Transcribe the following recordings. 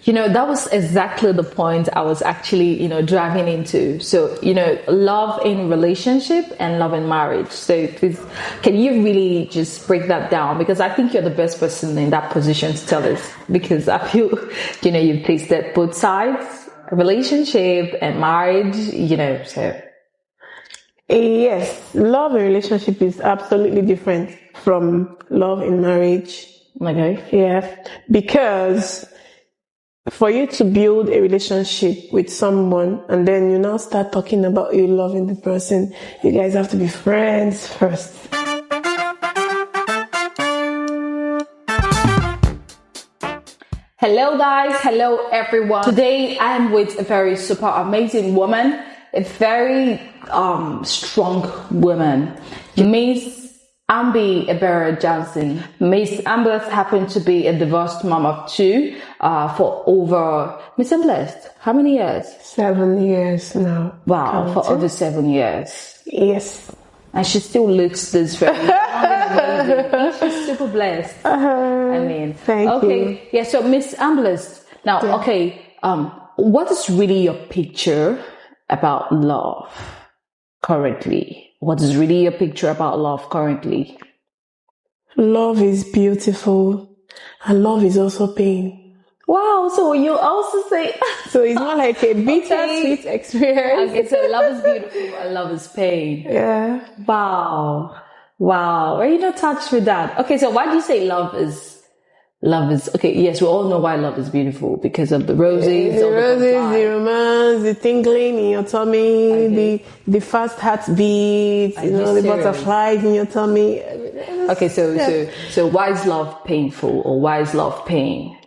That was exactly the point I was actually, driving into. So, love in relationship and love in marriage. So please, can you really just break that down? Because I think you're the best person in that position to tell us. Because I feel, you've placed that both sides, relationship and marriage, so. Yes, love in relationship is absolutely different from love in marriage. Okay. Yeah, because for you to build a relationship with someone and then you now start talking about you loving the person, you guys have to be friends first. Hello guys, hello everyone. Today I am with a very super amazing woman, a very strong woman, Miss Amblessed Johnson. Miss Amblessed happened to be a divorced mom of two for over, Miss Amblessed, how many years? 7 years now. Wow, for over 7 years. Yes. And she still looks this very young and amazing. She's super blessed. Thank you. Yeah, so Miss Amblessed, now, what is really your picture about love currently? What is really your picture about love currently? Love is beautiful, and love is also pain. Wow, so you also say... So it's more like a bittersweet experience. Okay, so love is beautiful and love is pain. Yeah. Wow. Are you not touched with that? Okay, so why do you say love is... Okay, yes, we all know why love is beautiful, because of the roses, the romance, the tingling in your tummy, the fast heartbeat, the butterflies in your tummy. Okay, so why is love painful, or why is love pain?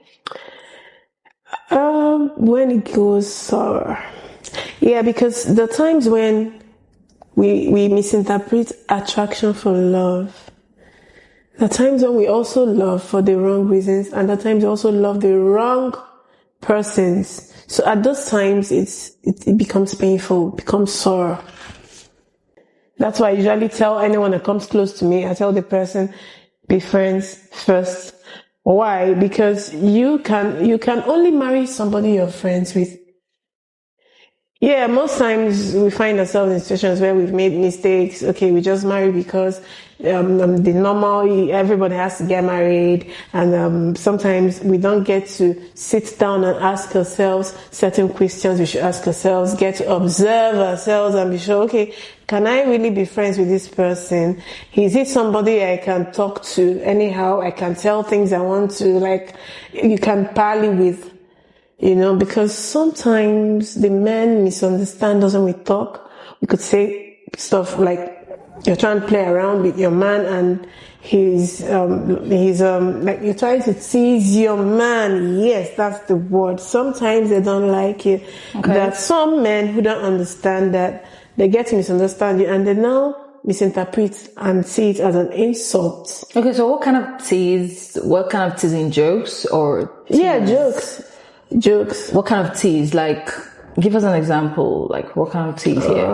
When it goes sour. Yeah, because the times when we misinterpret attraction for love, the times when we also love for the wrong reasons, and the times we also love the wrong persons. So at those times, it becomes painful, becomes sore. That's why I usually tell anyone that comes close to me, I tell the person, be friends first. Why? Because you can only marry somebody you're friends with. Yeah, most times we find ourselves in situations where we've made mistakes. Okay, we just marry because the normal, everybody has to get married, and sometimes we don't get to sit down and ask ourselves certain questions we should ask ourselves, get to observe ourselves and be sure, okay, can I really be friends with this person? Is it somebody I can talk to anyhow? I can tell things I want to, like, you can parley with. Because sometimes the men misunderstand us when we talk. We could say stuff like, you're trying to play around with your man and he's like, you're trying to tease your man. Yes, that's the word. Sometimes they don't like it. Okay. There are some men who don't understand that. They get to misunderstand you and they now misinterpret and see it as an insult. Okay, so what kind of teasing jokes or tease? Yeah, jokes. What kind of tease? Like, give us an example. Like, what kind of tease here?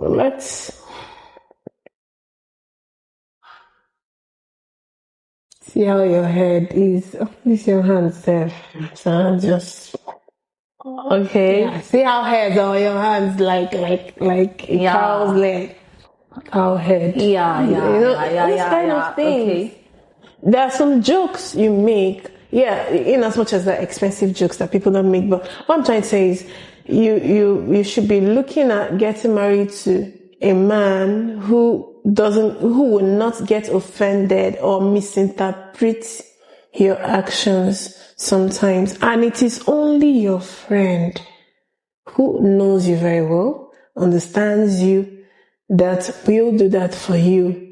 Let's see how your head is. This your hand, Steph. So just okay. Yeah, see how heads on your hands, like a cow's leg, cow head. Yeah. Those kind of things. Okay. There are some jokes you make. Yeah, in as much as the expensive jokes that people don't make, but what I'm trying to say is you should be looking at getting married to a man who will not get offended or misinterpret your actions sometimes. And it is only your friend who knows you very well, understands you, that will do that for you.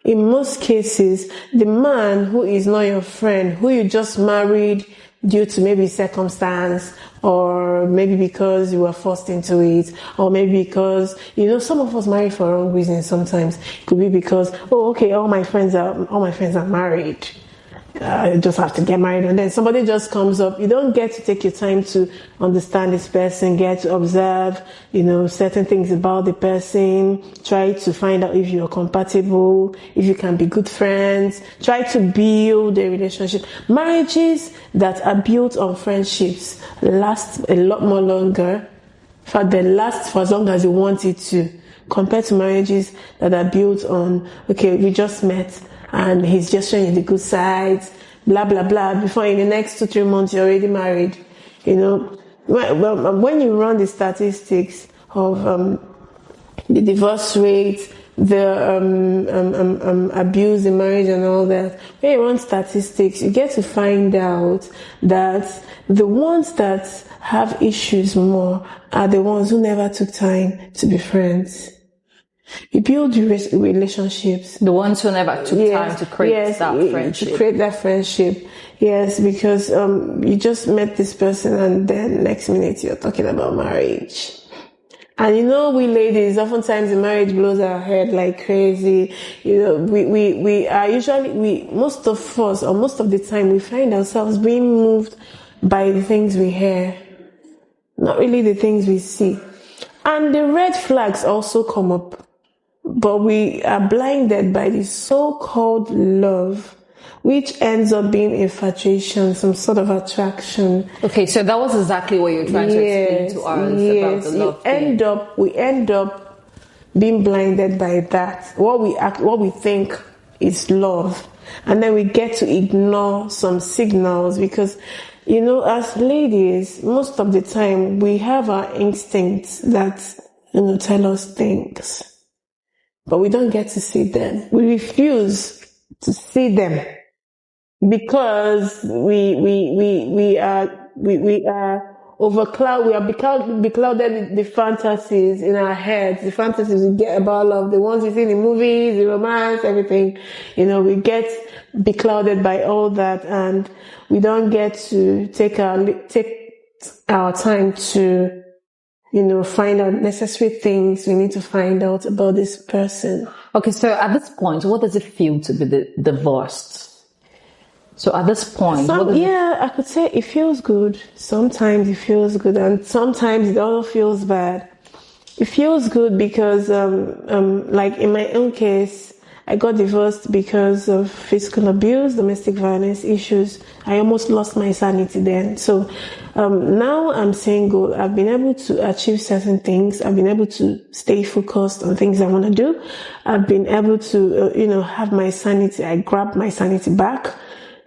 In most cases, the man who is not your friend, who you just married due to maybe circumstance, or maybe because you were forced into it, or maybe because, some of us marry for wrong reasons sometimes. It could be because, all my friends are married. I just have to get married, and then somebody just comes up. You don't get to take your time to understand this person, get to observe, certain things about the person, try to find out if you're compatible, if you can be good friends, try to build a relationship. Marriages that are built on friendships last a lot more longer. In fact, they last for as long as you want it to, compared to marriages that are built on, okay, we just met, and he's just showing you the good sides, blah, blah, blah. Before in the next 2-3 months, you're already married. When you run the statistics of the divorce rate, the abuse in marriage and all that, when you run statistics, you get to find out that the ones that have issues more are the ones who never took time to be friends. You build relationships. The ones who never took time to create that friendship. To create that friendship. Yes, because you just met this person and then next minute you're talking about marriage. And we ladies, oftentimes the marriage blows our head like crazy. We are usually, most of us, or most of the time, we find ourselves being moved by the things we hear, not really the things we see. And the red flags also come up. But we are blinded by the so-called love, which ends up being infatuation, some sort of attraction. Okay, so that was exactly what you're trying to explain to us about the love thing. We end up being blinded by that, what we think is love. And then we get to ignore some signals because, as ladies, most of the time we have our instincts that, tell us things. But we don't get to see them. We refuse to see them because we are overclouded. We are beclouded with the fantasies in our heads, the fantasies we get about love, the ones we see in the movies, the romance, everything. We get beclouded by all that, and we don't get to take our time to find out necessary things we need to find out about this person. Okay, so at this point, what does it feel to be divorced? So at this point, I could say it feels good. Sometimes it feels good, and sometimes it also feels bad. It feels good because, like in my own case, I got divorced because of physical abuse, domestic violence issues. I almost lost my sanity then. So now I'm single. I've been able to achieve certain things. I've been able to stay focused on things I want to do. I've been able to, have my sanity. I grabbed my sanity back,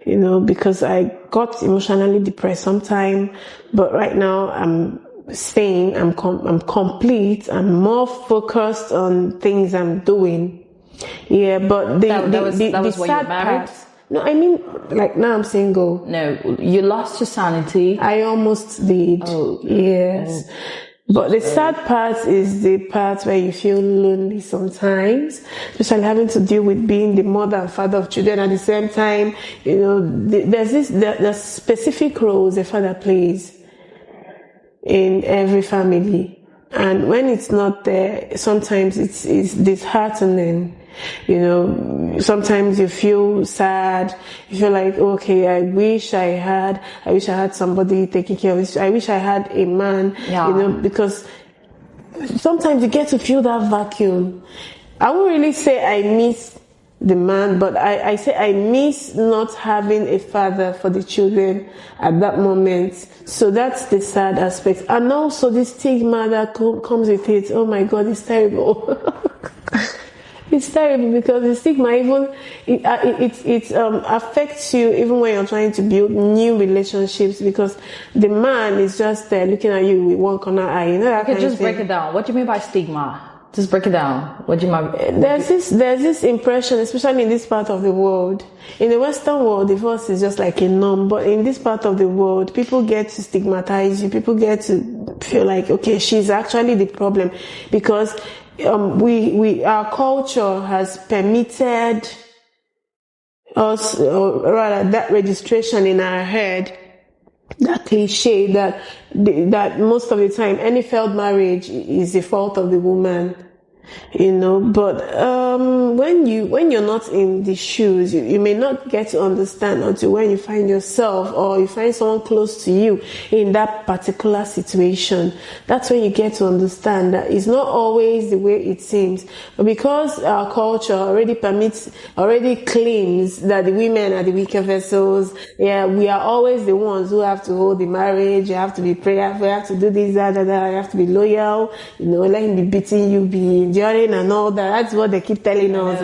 because I got emotionally depressed sometime. But right now I'm sane. I'm complete. I'm more focused on things I'm doing. Yeah, but that was when you were married? No, I mean, like now I'm single. No, you lost your sanity. I almost did. Oh, yes. But the sad part is the part where you feel lonely sometimes, especially having to deal with being the mother and father of children at the same time. There's specific roles a father plays in every family. And when it's not there, sometimes it's disheartening. Sometimes you feel sad. You feel like, okay, I wish I had somebody taking care of this. I wish I had a man, because sometimes you get to feel that vacuum. I won't really say I miss the man, but I say I miss not having a father for the children at that moment. So that's the sad aspect. And also the stigma that comes with it. Oh my God, it's terrible. It's terrible because the stigma it affects you even when you're trying to build new relationships, because the man is just looking at you with one corner eye. Okay, just break it down. What do you mean by stigma? Just break it down. What do you mean? There's this impression, especially in this part of the world. In the Western world, divorce is just like a norm. But in this part of the world, people get to stigmatize you. People get to feel like, okay, she's actually the problem, because our culture has permitted us, or rather, that registration in our head, that cliche that most of the time any failed marriage is the fault of the woman. But when you're not in the shoes, you may not get to understand until when you find yourself or you find someone close to you in that particular situation. That's when you get to understand that it's not always the way it seems. But because our culture already claims that the women are the weaker vessels, we are always the ones who have to hold the marriage, you have to be prayerful, you have to do this, that, you have to be loyal, let him be beating you, be enduring and all that. That's what they keep telling us,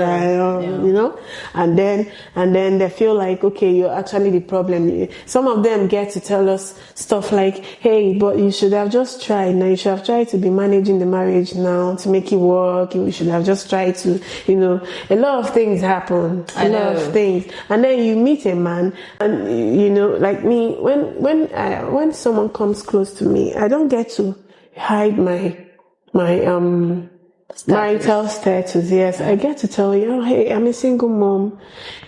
and then they feel like, okay, you're actually the problem. Some of them get to tell us stuff like, hey, but you should have just tried. Now you should have tried to be managing the marriage now to make it work. You should have just tried to, a lot of things happen. A lot of things. And then you meet a man and, like me, when someone comes close to me, I don't get to hide my marital status. Yes, I get to tell you, hey, I'm a single mom.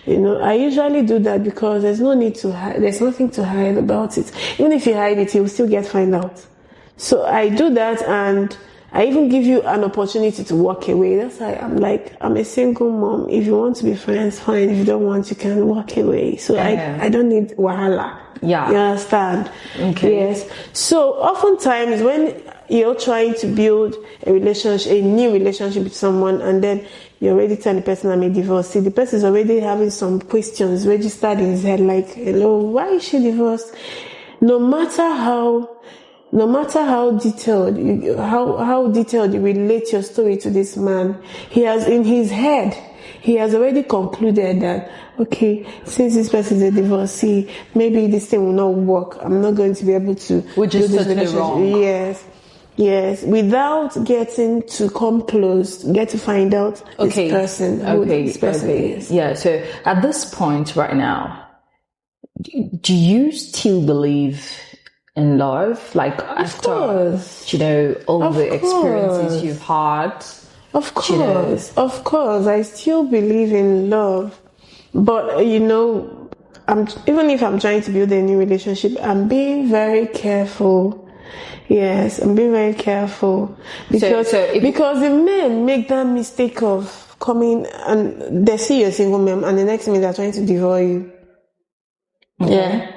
I usually do that because there's no need to hide. There's nothing to hide about it. Even if you hide it, you'll still get found out. So I do that, and I even give you an opportunity to walk away. That's why I'm a single mom. If you want to be friends, fine. If you don't want, you can walk away. So I don't need wahala. Yeah. You understand? Okay. Yes. So oftentimes when you're trying to build a new relationship with someone, and then you're already telling the person I'm a divorcee, the person is already having some questions registered in his head, like, hello, why is she divorced? No matter how detailed how detailed you relate your story to this man, he has already concluded that, okay, since this person is a divorcee, maybe this thing will not work. I'm not going to be able to Which is totally wrong. Yes, without getting to come close, get to find out who this person is. Yeah, so at this point right now, do you still believe in love? Like, after, all the experiences you've had? Of course, I still believe in love. But, even if I'm trying to build a new relationship, I'm being very careful. Yes, I'm being very careful. Because the men make that mistake of coming and they see you're a single mom, and the next minute they're trying to devour you. Okay. Yeah.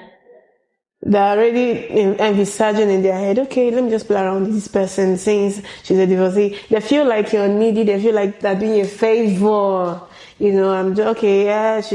They're already envisaging in their head, okay, let me just play around with this person since she's a divorcee. They feel like you're needy. They feel like they're doing a favor. She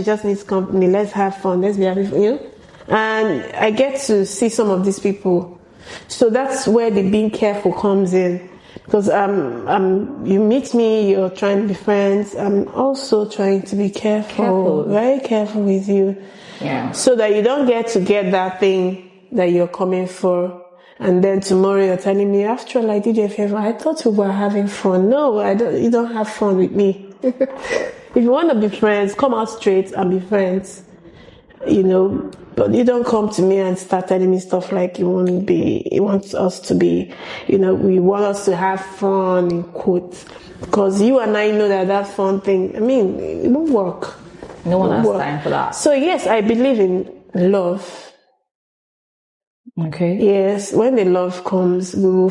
just needs company. Let's have fun. Let's be happy for you. And I get to see some of these people. So that's where the being careful comes in. Because you meet me, you're trying to be friends. I'm also trying to be careful. Very careful with you. Yeah. So that you don't get that thing that you're coming for. And then tomorrow you're telling me, after all, I did you a favor. I thought we were having fun. No, you don't have fun with me. If you want to be friends, come out straight and be friends. But you don't come to me and start telling me stuff like you want us to be, we want us to have fun, in quotes. Because you and I know that fun thing, it won't work. No one has time for that. So yes, I believe in love. Okay. Yes, when the love comes, we'll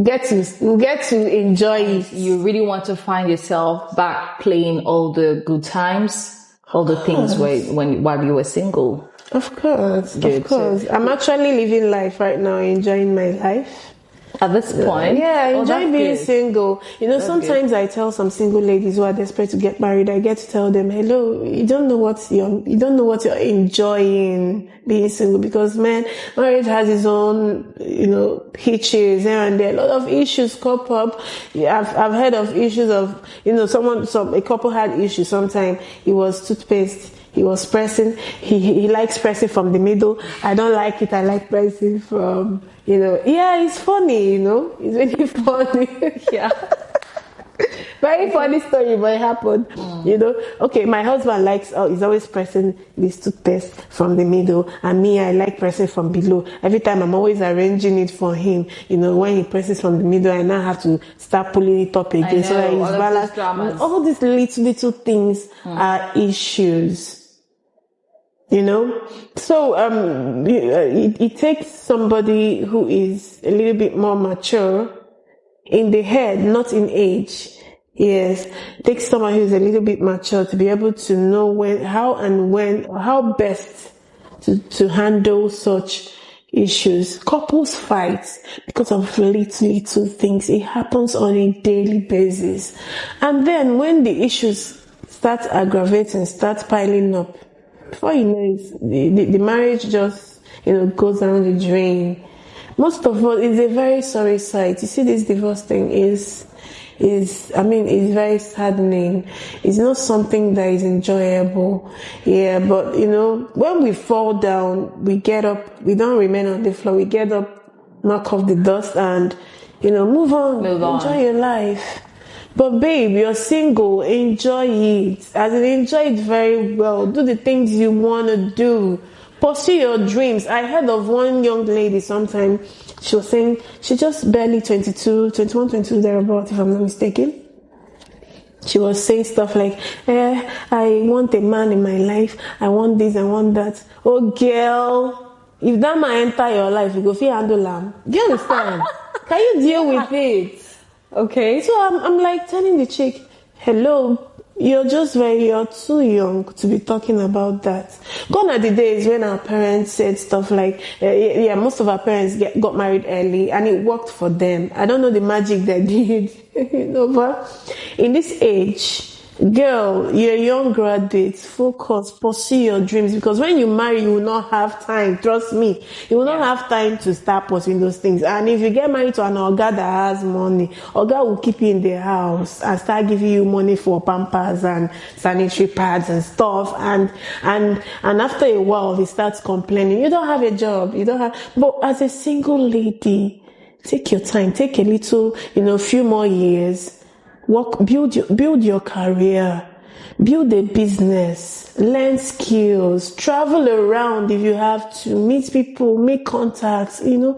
get to enjoy it. You really want to find yourself back playing all the good times, all the things while you were single. Of course, Good. of course. I'm actually living life right now, enjoying my life. At this point? Yeah, I enjoy being single. Sometimes I tell some single ladies who are desperate to get married, I get to tell them, hello, you don't know what you're enjoying being single, because marriage has its own, hitches here and there. A lot of issues crop up. I've heard of issues of, a couple had issues sometime. It was toothpaste. He was pressing. He likes pressing from the middle. I don't like it. I like pressing from, Yeah, it's funny, It's really funny. Yeah. Very funny story, but it happened. Okay, my husband he's always pressing this toothpaste from the middle, and me, I like pressing from below. Every time I'm always arranging it for him. When he presses from the middle, I now have to start pulling it up again so that he's balanced. All these little things are issues. So it takes somebody who is a little bit more mature in the head, not in age, Yes, takes someone who's a little bit mature to be able to know how best to handle such issues. Couples fight because of little things. It happens on a daily basis. And then when the issues start aggravating, start piling up, before you know it, the marriage just, goes down the drain. Most of all, it's a very sorry sight. You see, this divorce thing is it's very saddening. It's not something that is enjoyable. Yeah, but when we fall down, we get up, we don't remain on the floor, we get up, knock off the dust and, move on. Enjoy your life. But babe, you're single, enjoy it. Enjoy it very well. Do the things you want to do. Pursue your dreams. I heard of one young lady sometime. She was saying she just barely 21, 22 thereabout, if I'm not mistaken. She was saying stuff like, I want a man in my life. I want this, I want that. Oh, girl, if that man enter your life, you go feel handle him. Do you understand? Can you deal with it? Okay. So I'm like telling the chick, hello, you're too young to be talking about that. Gone are the days when our parents said stuff like, most of our parents got married early and it worked for them. I don't know the magic they did, but in this age, girl, you're a young graduate, focus, pursue your dreams, because when you marry, you will not have time, trust me, you will not have time to start pursuing those things. And if you get married to an oga that has money, oga will keep you in the house and start giving you money for pampers and sanitary pads and stuff, and after a while he starts complaining, you don't have a job, but as a single lady, take your time, take a little, few more years. Work, build your career, build a business, learn skills, travel around if you have to, meet people, make contacts, do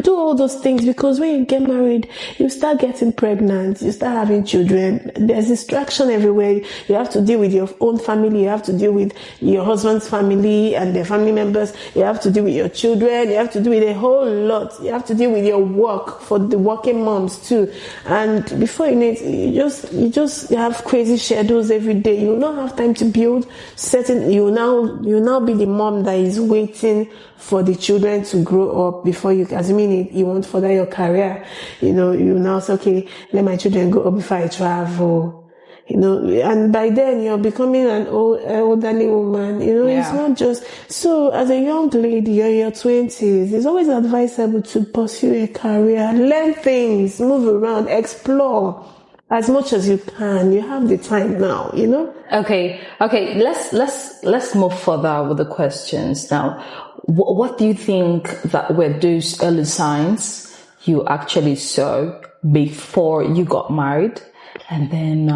all those things, because when you get married, you start getting pregnant, you start having children, there's distraction everywhere. You have to deal with your own family, you have to deal with your husband's family and their family members, you have to deal with your children, you have to deal with a whole lot, you have to deal with your work for the working moms too, and before you know it, you just have crazy schedules every day. You will not have time to build you will now be the mom that is waiting for the children to grow up before you want further your career. You now say, okay, let my children grow up before I travel. And by then you're becoming an elderly woman. It's not just so. As a young lady, you're in your 20s. It's always advisable to pursue a career, learn things, move around, explore. As much as you can, you have the time now, Okay. Let's move further with the questions now. What do you think that were those early signs you actually saw before you got married, and then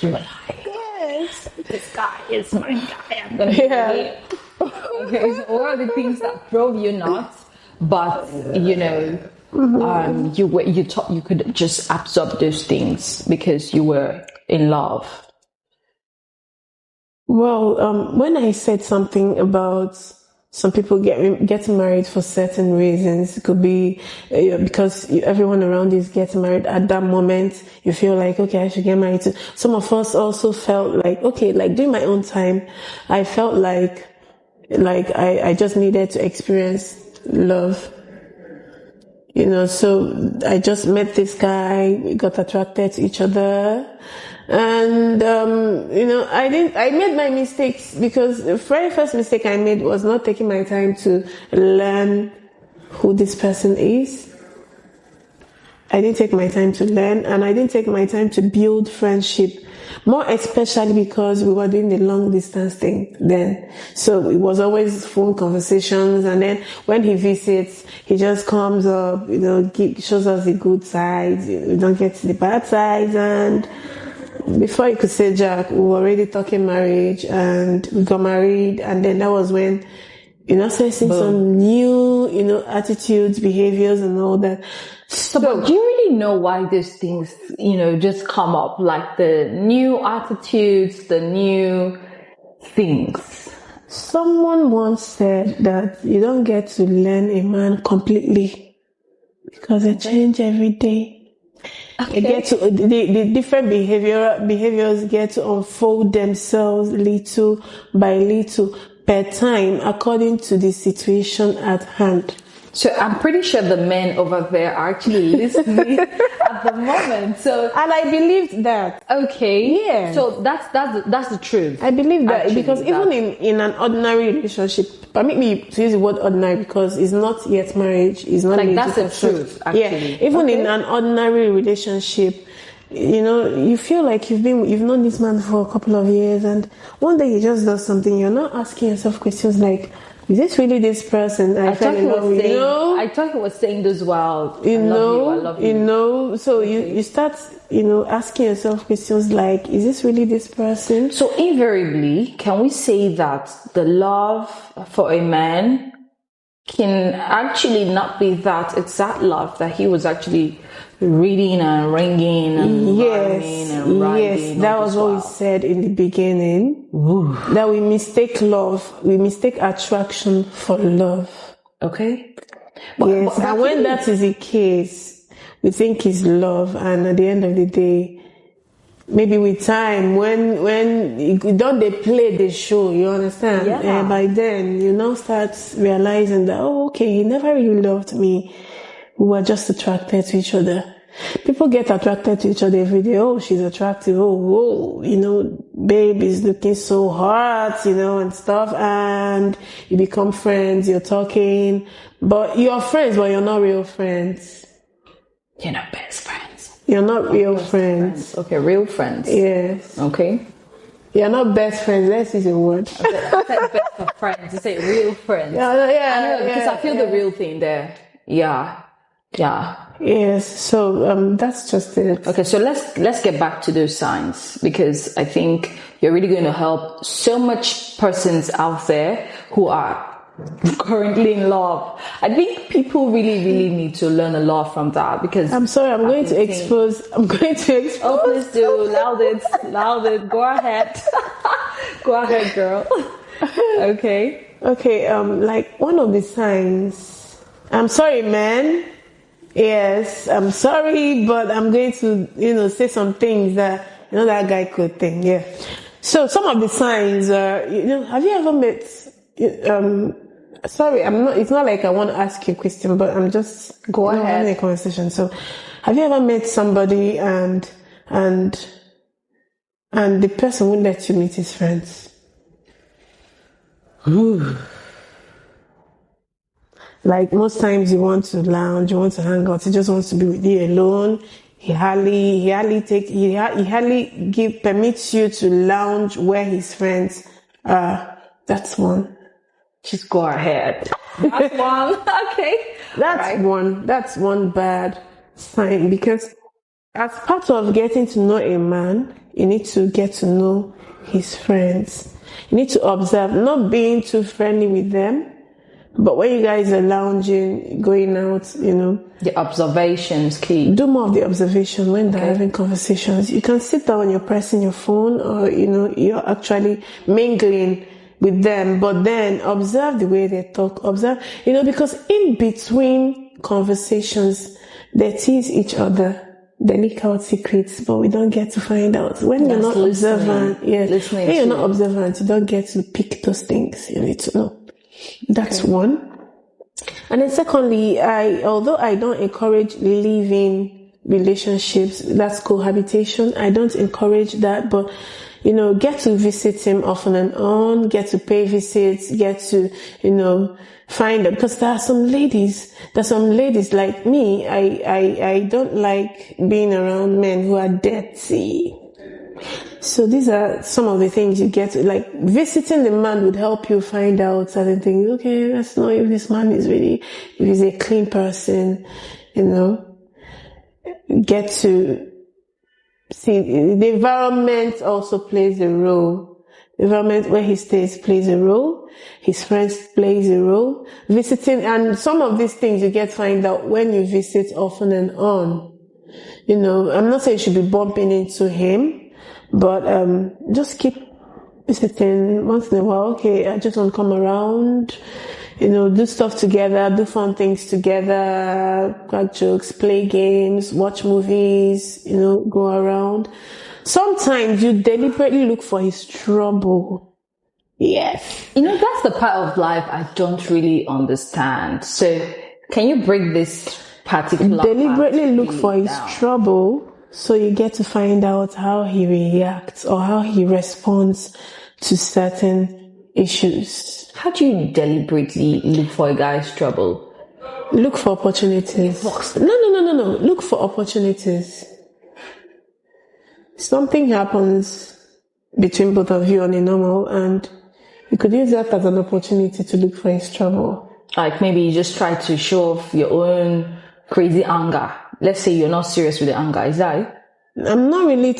you were like, yes, this guy is my guy. I'm gonna be with him. Okay. So what are the things that drove you nuts? But you could just absorb those things because you were in love. Well, when I said something about some people getting married for certain reasons, it could be because everyone around you is getting married at that moment. You feel like, okay, I should get married too. Some of us also felt like, okay, like during my own time, I felt like I just needed to experience love. So I just met this guy, we got attracted to each other, and, I made my mistakes, because the very first mistake I made was not taking my time to learn who this person is. I didn't take my time to learn, and I didn't take my time to build friendship, more especially because we were doing the long distance thing then. So it was always phone conversations, and then when he visits, he just comes up, shows us the good sides, we don't get to the bad sides, and before you could say Jack, we were already talking marriage, and we got married, and then that was when started seeing some new, attitudes, behaviors, and all that. So, but do you really know why these things, just come up? Like the new attitudes, the new things? Someone once said that you don't get to learn a man completely because they change every day. They get to the different behaviors get to unfold themselves little by little per time according to the situation at hand. So I'm pretty sure the men over there are actually listening at the moment. So, and I believed that. Okay. Yeah. So that's the truth. I believe that actually, because even in an ordinary relationship, permit me to use the word ordinary because it's not yet marriage. It's not like that's the truth. Actually. Yeah. Even in an ordinary relationship, you feel like you've known this man for a couple of years, and one day he just does something. You're not asking yourself questions like, is this really this person I fell in love with? I thought he was saying this while I love you. So you start, asking yourself questions like, is this really this person? So invariably, can we say that the love for a man can actually not be that exact love that he was actually reading and ringing and yes, and writing? Yes, that was what we said in the beginning. Ooh. That we mistake attraction for love. Okay. Yes, and when that is the case, we think it's love, and at the end of the day, maybe with time, when you don't they play the show, you understand? Yeah. And by then, you now start realizing that, okay, he never really loved me. We were just attracted to each other. People get attracted to each other every day. Oh, she's attractive. Oh, babe is looking so hot, and stuff. And you become friends, you're talking. But you're friends, but you're not real friends. You're not best friends. You're not real friends. Okay, real friends. Yes. Okay. You're not best friends. Let's use a word. I said best of friends. You say real friends. Yeah. Because I feel the real thing there. Yeah. Yes. So that's just it. Okay. So let's get back to those signs, because I think you're really going to help so much persons out there who are currently in love. I think people really, really need to learn a lot from that, because I'm sorry, I'm going to expose. Oh, please do. Loud it. Go ahead. Go ahead, girl. Okay. Like one of the signs. I'm sorry, man. Yes, I'm sorry, but I'm going to, say some things that, that guy could think. Yeah. So some of the signs are, have you ever met, sorry, it's not like I want to ask you a question, but I'm just having a conversation. So have you ever met somebody and the person won't let you meet his friends? Ooh. Like most times you want to lounge, you want to hang out, he just wants to be with you alone. He hardly permits you to lounge where his friends are. That's one. Just go ahead. That's one. Okay. That's one bad sign, because as part of getting to know a man, you need to get to know his friends. You need to observe, not being too friendly with them. But when you guys are lounging, going out, the observation's key. Do more of the observation when they're having conversations. You can sit down, you're pressing your phone, or, you're actually mingling with them, but then observe the way they talk. Observe, because in between conversations, they tease each other. They leak out secrets, but we don't get to find out. When you're not observant, when you're not observant, you don't get to pick those things. You need to know. That's one. And then secondly, although I don't encourage living relationships, that's cohabitation, I don't encourage that, but get to visit him often and on, get to pay visits, get to, find out, because there are some ladies like me, I don't like being around men who are dirty. So these are some of the things you get to, like visiting the man would help you find out certain things. Okay, let's know if this man is really, if he's a clean person, get to see the environment also plays a role. The environment where he stays plays a role. His friends plays a role. Visiting, and some of these things you get to find out when you visit often and on. I'm not saying you should be bumping into him, but just keep visiting once in a while. Okay, I just want to come around. do stuff together, do fun things together, crack jokes, play games, watch movies, go around. Sometimes you deliberately look for his trouble. Yes. That's the part of life I don't really understand. So can you break this particular deliberately look for his trouble so you get to find out how he reacts or how he responds to certain issues. How do you deliberately look for a guy's trouble? Look for opportunities. No. Look for opportunities. Something happens between both of you on a normal, and you could use that as an opportunity to look for his trouble. Like maybe you just try to show off your own crazy anger. Let's say you're not serious with the anger. Is that it? I'm not really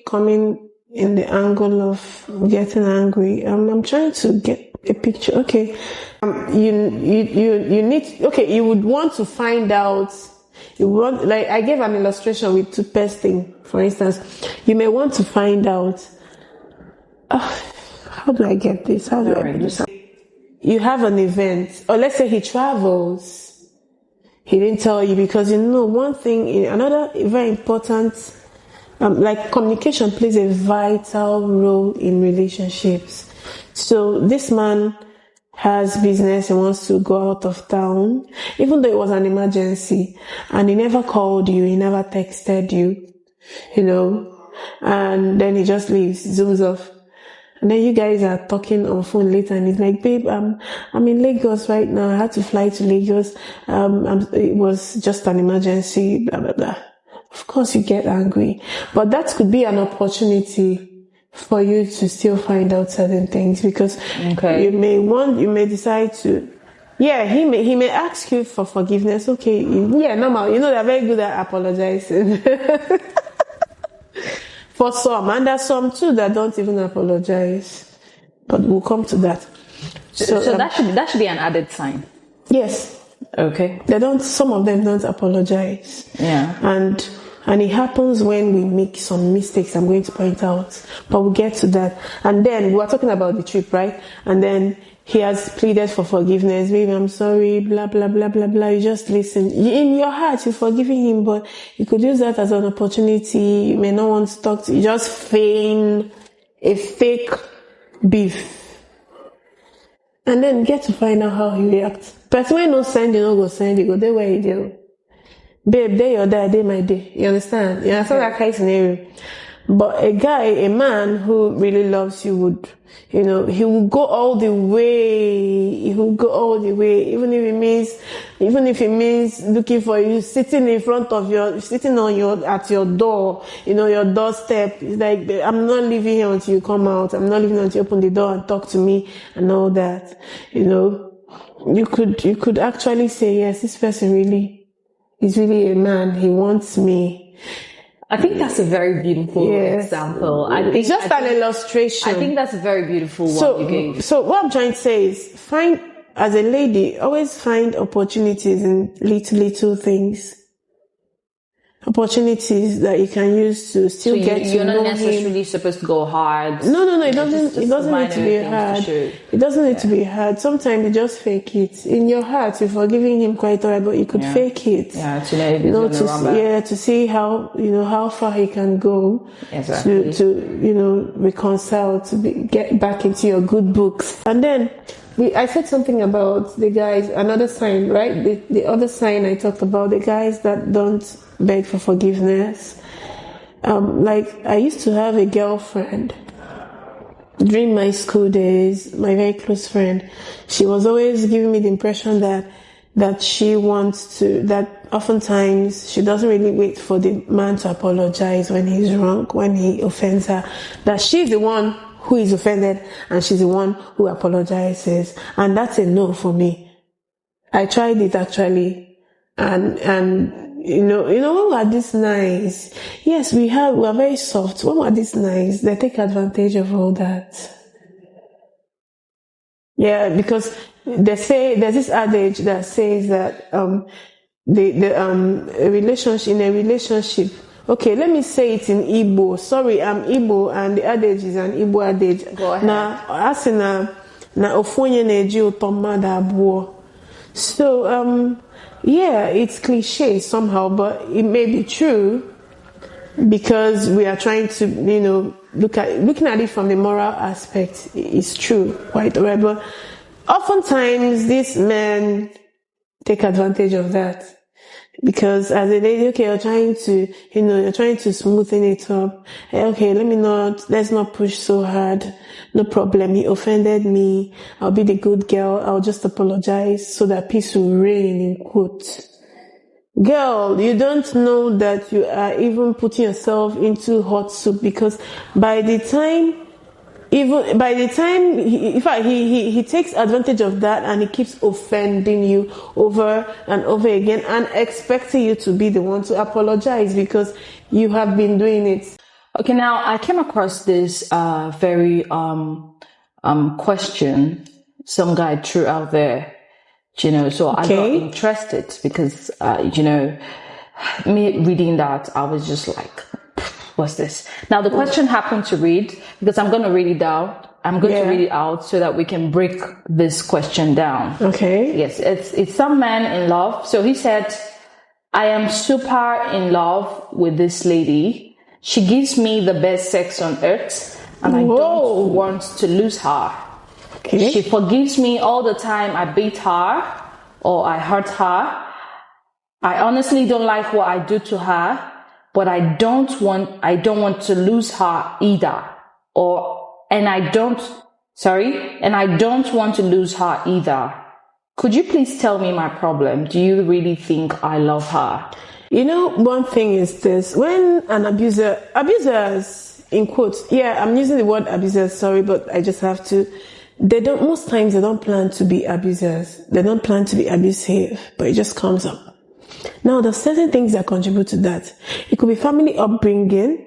coming in the angle of getting angry. I'm trying to get a picture. Okay. You would want to find out. I gave an illustration with toothpaste thing, for instance. You may want to find out, how do I get this? How do I do this? You have an event, or let's say he travels. He didn't tell you because one thing, another very important, communication plays a vital role in relationships. So this man has business and wants to go out of town, even though it was an emergency, and he never called you, he never texted you, and then he just leaves, zooms off. And then you guys are talking on phone later and he's like, babe, I'm in Lagos right now. I had to fly to Lagos. It was just an emergency, blah, blah, blah. Of course you get angry, but that could be an opportunity for you to still find out certain things, because you may decide to, he may ask you for forgiveness. Okay. Yeah, normal. They're very good at apologizing. For some, and there's some too that don't even apologize, but we'll come to that. So that should be an added sign. Yes. Okay. Some of them don't apologize. Yeah. And it happens when we make some mistakes I'm going to point out, but we'll get to that. And then we were talking about the trip, right? And then he has pleaded for forgiveness. Baby, I'm sorry, blah, blah, blah, blah, blah. You just listen. In your heart, you're forgiving him, but you could use that as an opportunity. You may not want to talk to you. Just feign a fake beef. And then get to find out how he reacts. But when no send, you don't go send, you go there where you do. Babe, day or day my day. You understand? That kind of scenario. But a man who really loves you would, he will go all the way. He will go all the way, even if it means looking for you, sitting at your door, your doorstep. It's like, I'm not leaving here until you come out. I'm not leaving until you open the door and talk to me and all that. You could actually say, yes, this person really is really a man. He wants me. I think that's a very beautiful example. It's just an illustration. I think that's a very beautiful one you gave. So what I'm trying to say is, as a lady, always find opportunities in little things. Opportunities that you can use to still get to know him. You're not necessarily supposed to go hard. No, it doesn't need to be hard. It doesn't need to be hard. Sometimes you just fake it. In your heart, you're forgiving him quite alright, but you could fake it. Yeah, to know if he's on the run back. To see how, how far he can go. Exactly. To reconcile, get back into your good books. And then, I said something about the guys, another sign, right? The other sign I talked about, the guys that don't beg for forgiveness. I used to have a girlfriend during my school days, my very close friend. She was always giving me the impression that she wants to, that oftentimes she doesn't really wait for the man to apologize when he's wrong, when he offends her, that she's the one who is offended and she's the one who apologizes. And that's a no for me. I tried it actually. And when we're this nice, yes, we are very soft. When we're this nice, they take advantage of all that. Yeah, because they say, there's this adage that says that, in a relationship, okay, let me say it in Igbo. Sorry, I'm Igbo, and the adage is an Igbo adage. Go ahead. Now, Na ofonye na-eji ụtọ mmadụ abụọ. So, yeah, it's cliche somehow, but it may be true because we are trying to, looking at it from the moral aspect. It's true, quite right? But oftentimes these men take advantage of that. Because as a lady, okay, you're trying to smoothen it up. Okay, let's not push so hard. No problem. He offended me. I'll be the good girl. I'll just apologize so that peace will reign, in quotes. Girl, you don't know that you are even putting yourself into hot soup, because by the time he takes advantage of that, and he keeps offending you over and over again and expecting you to be the one to apologize because you have been doing it. Okay, now I came across this very question some guy threw out there, so I got interested because, me reading that, I was just like, what's this? Now the question happened to read, because I'm going to read it out. I'm going to read it out so that we can break this question down. Okay. Yes, it's some man in love. So he said, I am super in love with this lady. She gives me the best sex on earth, and I don't want to lose her. Okay. She forgives me all the time I beat her or I hurt her. I honestly don't like what I do to her, but I don't want to lose her either. And I don't want to lose her either. Could you please tell me my problem? Do you really think I love her? One thing is this: when an abusers, in quotes, I'm using the word abusers, sorry, but I just have to, most times they don't plan to be abusers. They don't plan to be abusive, but it just comes up. Now, there's certain things that contribute to that. It could be family upbringing.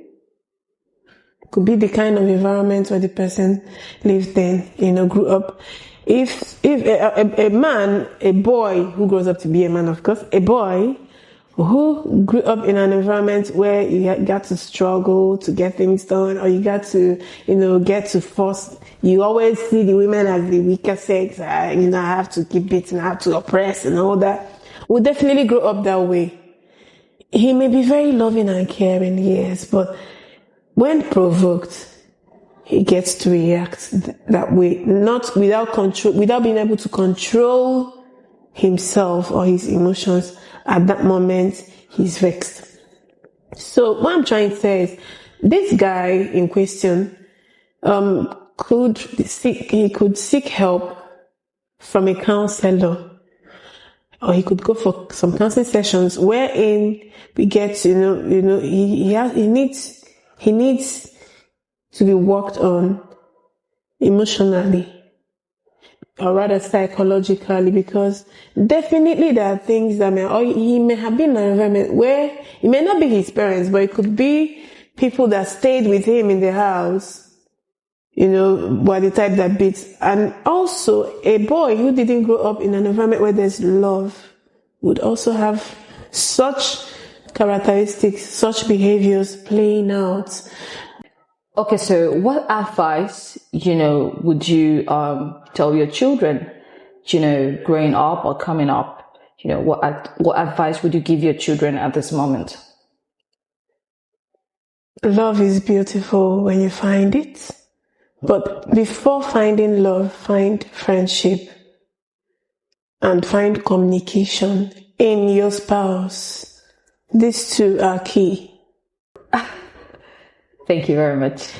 It could be the kind of environment where the person lived in, grew up. If a boy who grows up to be a man, of course, a boy who grew up in an environment where you got to struggle to get things done, or you got to, get to force, you always see the women as the weaker sex, I have to keep beating, I have to oppress and all that, will definitely grow up that way. He may be very loving and caring, yes, but when provoked, he gets to react that way, not without control, without being able to control himself or his emotions. At that moment, he's vexed. So what I'm trying to say is, this guy in question could seek help from a counselor, or he could go for some counseling sessions wherein we get he needs to be worked on emotionally, or rather psychologically, because definitely there are things that he may have been in an environment where it may not be his parents, but it could be people that stayed with him in the house, were the type that beats. And also, a boy who didn't grow up in an environment where there's love would also have such characteristics, such behaviors playing out. Okay, so what advice, would you tell your children, growing up or coming up? What advice would you give your children at this moment? Love is beautiful when you find it. But before finding love, find friendship and find communication in your spouse. These two are key. Thank you very much.